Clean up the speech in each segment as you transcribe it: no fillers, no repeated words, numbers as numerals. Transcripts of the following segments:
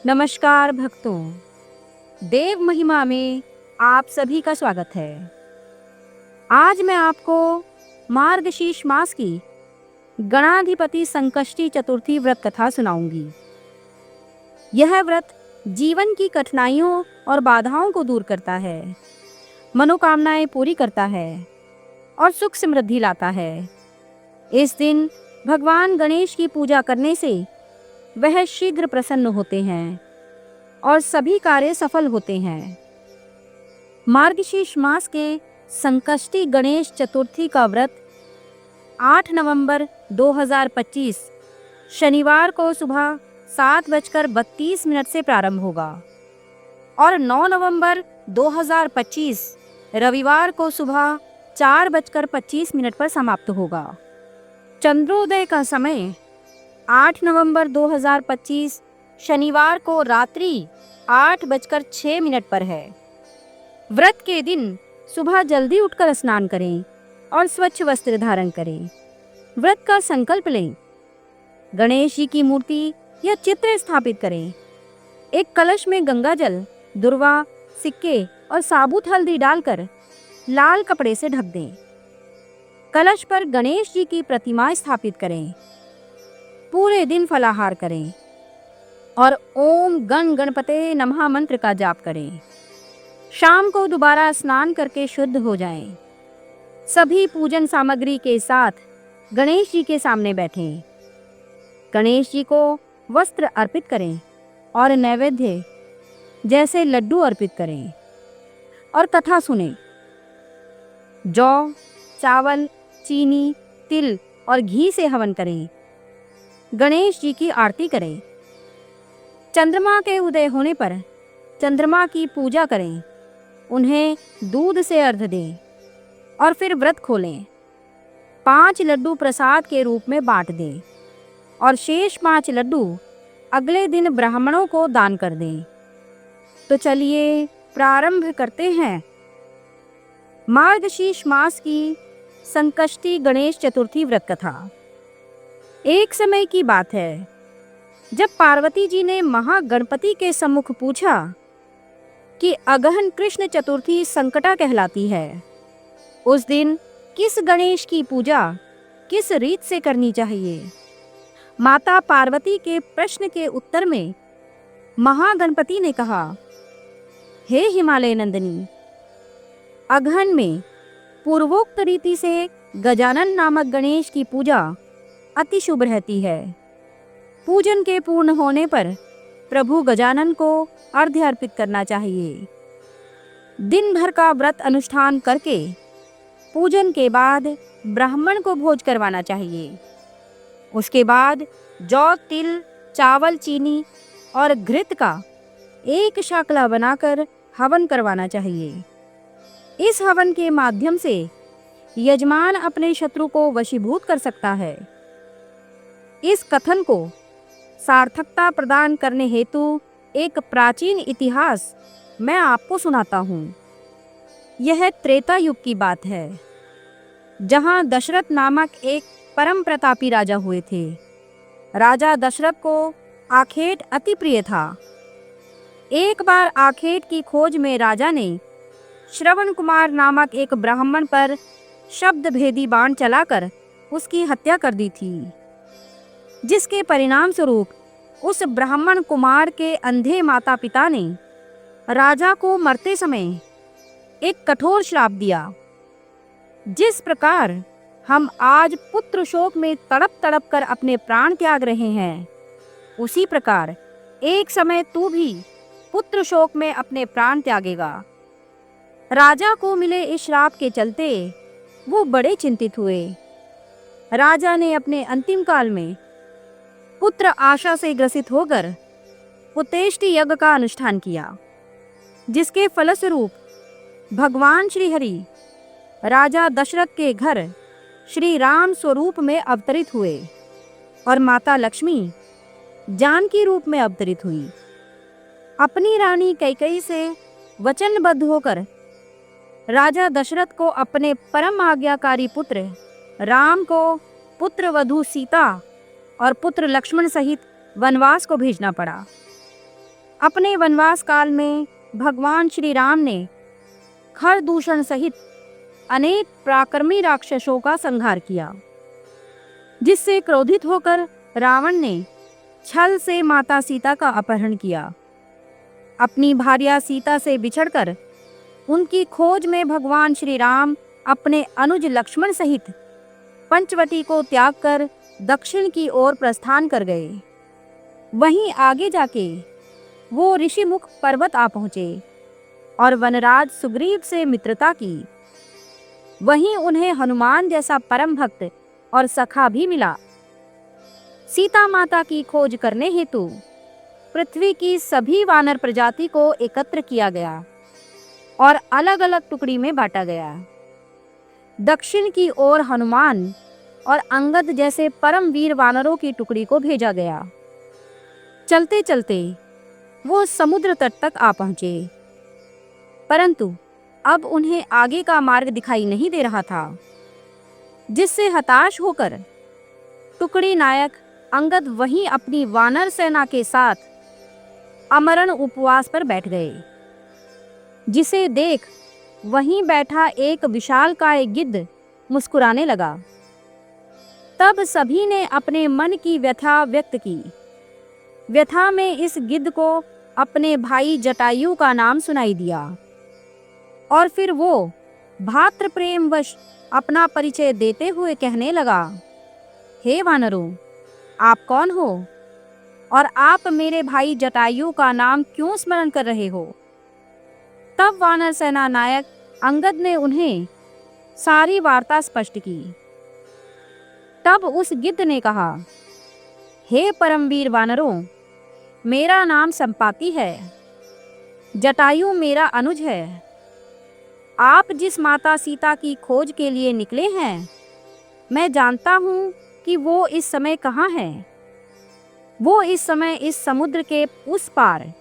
नमस्कार भक्तों, देव महिमा में आप सभी का स्वागत है। आज मैं आपको मार्गशीर्ष मास की गणाधिपति संकष्टी चतुर्थी व्रत कथा सुनाऊंगी। यह व्रत जीवन की कठिनाइयों और बाधाओं को दूर करता है, मनोकामनाएं पूरी करता है और सुख समृद्धि लाता है। इस दिन भगवान गणेश की पूजा करने से वह शीघ्र प्रसन्न होते हैं और सभी कार्य सफल होते हैं। मार्गशीर्ष मास के संकष्टी गणेश चतुर्थी का व्रत 8 नवंबर 2025 शनिवार को सुबह 7:32 से प्रारंभ होगा और 9 नवंबर 2025 रविवार को सुबह 4:25 पर समाप्त होगा। चंद्रोदय का समय 8 नवंबर 2025 शनिवार को रात्रि 8:06 पर है। व्रत के दिन सुबह जल्दी उठकर स्नान करें और स्वच्छ वस्त्र धारण करें। व्रत का संकल्प लें। गणेश जी की मूर्ति या चित्र स्थापित करें। एक कलश में गंगा जल, दुर्वा, सिक्के और साबुत हल्दी डालकर लाल कपड़े से ढक दें। कलश पर गणेश जी की प्रतिमा स्थापित करें। पूरे दिन फलाहार करें और ओम गण गणपते नमः मंत्र का जाप करें। शाम को दोबारा स्नान करके शुद्ध हो जाएं। सभी पूजन सामग्री के साथ गणेश जी के सामने बैठें। गणेश जी को वस्त्र अर्पित करें और नैवेद्य जैसे लड्डू अर्पित करें और कथा सुनें। जौ, चावल, चीनी, तिल और घी से हवन करें। गणेश जी की आरती करें। चंद्रमा के उदय होने पर चंद्रमा की पूजा करें। उन्हें दूध से अर्घ्य दें और फिर व्रत खोलें। 5 लड्डू प्रसाद के रूप में बांट दें और शेष 5 लड्डू अगले दिन ब्राह्मणों को दान कर दें। तो चलिए प्रारंभ करते हैं मार्गशीर्ष मास की संकष्टी गणेश चतुर्थी व्रत कथा। एक समय की बात है जब पार्वती जी ने महागणपति के सम्मुख पूछा कि अगहन कृष्ण चतुर्थी संकटा कहलाती है। उस दिन किस गणेश की पूजा किस रीत से करनी चाहिए? माता पार्वती के प्रश्न के उत्तर में महागणपति ने कहा, हे हिमालय नंदिनी, अगहन में पूर्वोक्त रीति से गजानन नामक गणेश की पूजा अति शुभ रहती है। पूजन के पूर्ण होने पर प्रभु गजानन को अर्घ्य अर्पित करना चाहिए। दिन भर का व्रत अनुष्ठान करके पूजन के बाद ब्राह्मण को भोज करवाना चाहिए। उसके बाद जौ, तिल, चावल, चीनी और घृत का एक शाकला बनाकर हवन करवाना चाहिए। इस हवन के माध्यम से यजमान अपने शत्रु को वशीभूत कर सकता है। इस कथन को सार्थकता प्रदान करने हेतु एक प्राचीन इतिहास मैं आपको सुनाता हूँ। यह त्रेता युग की बात है, जहाँ दशरथ नामक एक परम प्रतापी राजा हुए थे। राजा दशरथ को आखेट अति प्रिय था। एक बार आखेट की खोज में राजा ने श्रवण कुमार नामक एक ब्राह्मण पर शब्द भेदी बाण चलाकर उसकी हत्या कर दी थी, जिसके परिणाम स्वरूप उस ब्राह्मण कुमार के अंधे माता पिता ने राजा को मरते समय एक कठोर श्राप दिया। जिस प्रकार हम आज पुत्र शोक में तड़प तड़प कर अपने प्राण त्याग रहे हैं, उसी प्रकार एक समय तू भी पुत्र शोक में अपने प्राण त्यागेगा। राजा को मिले इस श्राप के चलते वो बड़े चिंतित हुए। राजा ने अपने अंतिम काल में पुत्र आशा से ग्रसित होकर पुतेष्टि यज्ञ का अनुष्ठान किया, जिसके फलस्वरूप भगवान श्री हरि राजा दशरथ के घर श्री राम स्वरूप में अवतरित हुए और माता लक्ष्मी जानकी रूप में अवतरित हुई। अपनी रानी कैकेयी से वचनबद्ध होकर राजा दशरथ को अपने परम आज्ञाकारी पुत्र राम को पुत्र वधू सीता और पुत्र लक्ष्मण सहित वनवास को भेजना पड़ा। अपने वनवास काल में भगवान श्री राम ने खरदूषण सहित अनेक पराक्रमी राक्षसों का संहार किया, जिससे क्रोधित होकर रावण ने छल से माता सीता का अपहरण किया। अपनी भार्या सीता से बिछड़कर उनकी खोज में भगवान श्री राम अपने अनुज लक्ष्मण सहित पंचवटी को त्याग कर दक्षिण की ओर प्रस्थान कर गए। वहीं आगे जाके वो ऋषिमुख पर्वत आ पहुंचे और वनराज सुग्रीव से मित्रता की। वहीं उन्हें हनुमान जैसा परम भक्त और सखा भी मिला। सीता माता की खोज करने हेतु पृथ्वी की सभी वानर प्रजाति को एकत्र किया गया और अलग अलग टुकड़ी में बांटा गया। दक्षिण की ओर हनुमान और अंगद जैसे परम वीर वानरों की टुकड़ी को भेजा गया। चलते चलते वो समुद्र तट तक आ पहुंचे, परंतु अब उन्हें आगे का मार्ग दिखाई नहीं दे रहा था, जिससे हताश होकर टुकड़ी नायक अंगद वहीं अपनी वानर सेना के साथ अमरण उपवास पर बैठ गए, जिसे देख वहीं बैठा एक विशालकाय गिद्ध मुस्कुराने लगा। तब सभी ने अपने मन की व्यथा व्यक्त की। व्यथा में इस गिद्ध को अपने भाई जटायु का नाम सुनाई दिया और फिर वो भातृ प्रेमवश अपना परिचय देते हुए कहने लगा, हे वानरों, आप कौन हो और आप मेरे भाई जटायु का नाम क्यों स्मरण कर रहे हो? तब वानर सेना नायक अंगद ने उन्हें सारी वार्ता स्पष्ट की। तब उस गिद्ध ने कहा, हे परमवीर वानरों, मेरा नाम संपाति है। जटायु मेरा अनुज है। आप जिस माता सीता की खोज के लिए निकले हैं, मैं जानता हूँ कि वो इस समय कहाँ है। वो इस समय इस समुद्र के उस पार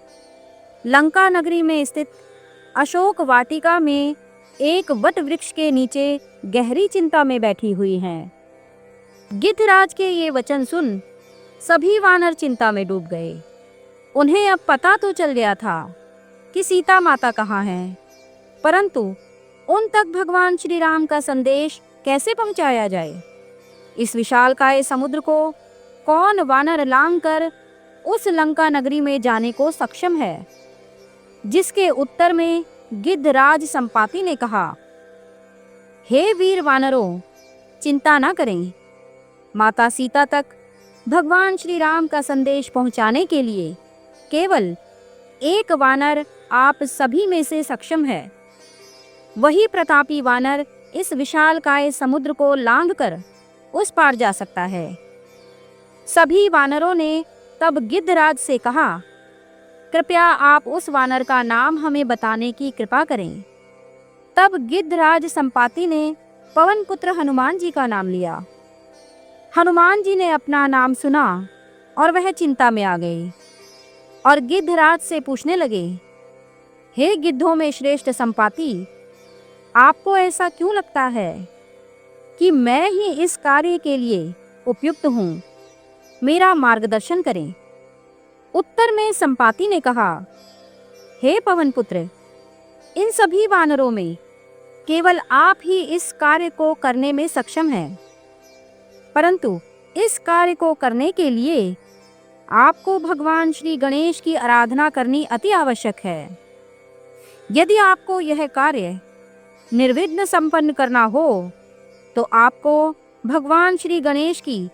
लंका नगरी में स्थित अशोक वाटिका में एक वट वृक्ष के नीचे गहरी चिंता में बैठी हुई हैं। गिद्धराज के ये वचन सुन सभी वानर चिंता में डूब गए। उन्हें अब पता तो चल गया था कि सीता माता कहाँ है, परंतु उन तक भगवान श्री राम का संदेश कैसे पहुंचाया जाए? इस विशालकाय समुद्र को कौन वानर लांघ कर उस लंका नगरी में जाने को सक्षम है? जिसके उत्तर में गिद्धराज संपाति ने कहा, हे वीर वानरों, चिंता ना करें। माता सीता तक भगवान श्री राम का संदेश पहुंचाने के लिए केवल एक वानर आप सभी में से सक्षम है। वही प्रतापी वानर इस विशालकाय समुद्र को लांघकर उस पार जा सकता है। सभी वानरों ने तब गिद्धराज से कहा, कृपया आप उस वानर का नाम हमें बताने की कृपा करें। तब गिद्धराज संपाति ने पवन पुत्र हनुमान जी का नाम लिया। हनुमान जी ने अपना नाम सुना और वह चिंता में आ गए और गिद्धराज से पूछने लगे, हे गिद्धों में श्रेष्ठ संपाति, आपको ऐसा क्यों लगता है कि मैं ही इस कार्य के लिए उपयुक्त हूँ? मेरा मार्गदर्शन करें। उत्तर में संपाति ने कहा, हे पवन पुत्र, इन सभी वानरों में केवल आप ही इस कार्य को करने में सक्षम हैं, परंतु इस कार्य को करने के लिए आपको भगवान श्री गणेश की आराधना करनी अति आवश्यक है। यदि आपको यह कार्य निर्विघ्न संपन्न करना हो तो आपको भगवान श्री गणेश की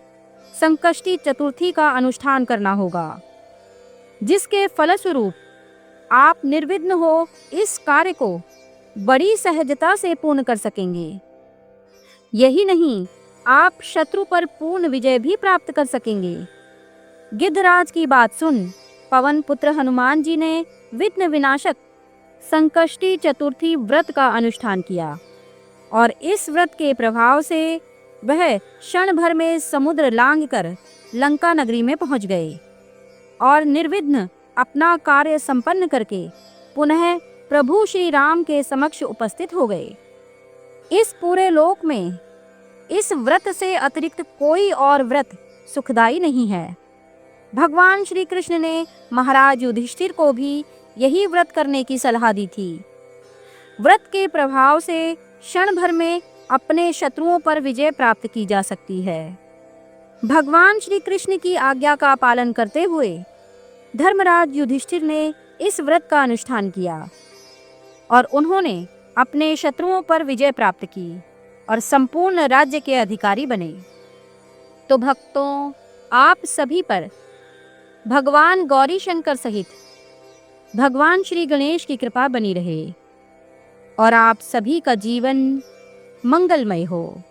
संकष्टी चतुर्थी का अनुष्ठान करना होगा, जिसके फलस्वरूप आप निर्विघ्न हो इस कार्य को बड़ी सहजता से पूर्ण कर सकेंगे। यही नहीं, आप शत्रु पर पूर्ण विजय भी प्राप्त कर सकेंगे। गिद्धराज की बात सुन पवन पुत्र हनुमान जी ने विघ्न विनाशक संकष्टी चतुर्थी व्रत का अनुष्ठान किया और इस व्रत के प्रभाव से वह क्षण भर में समुद्र लांघकर लंका नगरी में पहुंच गए और निर्विघ्न अपना कार्य संपन्न करके पुनः प्रभु श्री राम के समक्ष उपस्थित हो गए। इस पूरे लोक में इस व्रत से अतिरिक्त कोई और व्रत सुखदायी नहीं है। भगवान श्री कृष्ण ने महाराज युधिष्ठिर को भी यही व्रत करने की सलाह दी थी। व्रत के प्रभाव से क्षण भर में अपने शत्रुओं पर विजय प्राप्त की जा सकती है। भगवान श्री कृष्ण की आज्ञा का पालन करते हुए धर्मराज युधिष्ठिर ने इस व्रत का अनुष्ठान किया और उन्होंने अपने शत्रुओं पर विजय प्राप्त की और संपूर्ण राज्य के अधिकारी बने। तो भक्तों, आप सभी पर भगवान गौरी शंकर सहित भगवान श्री गणेश की कृपा बनी रहे और आप सभी का जीवन मंगलमय हो।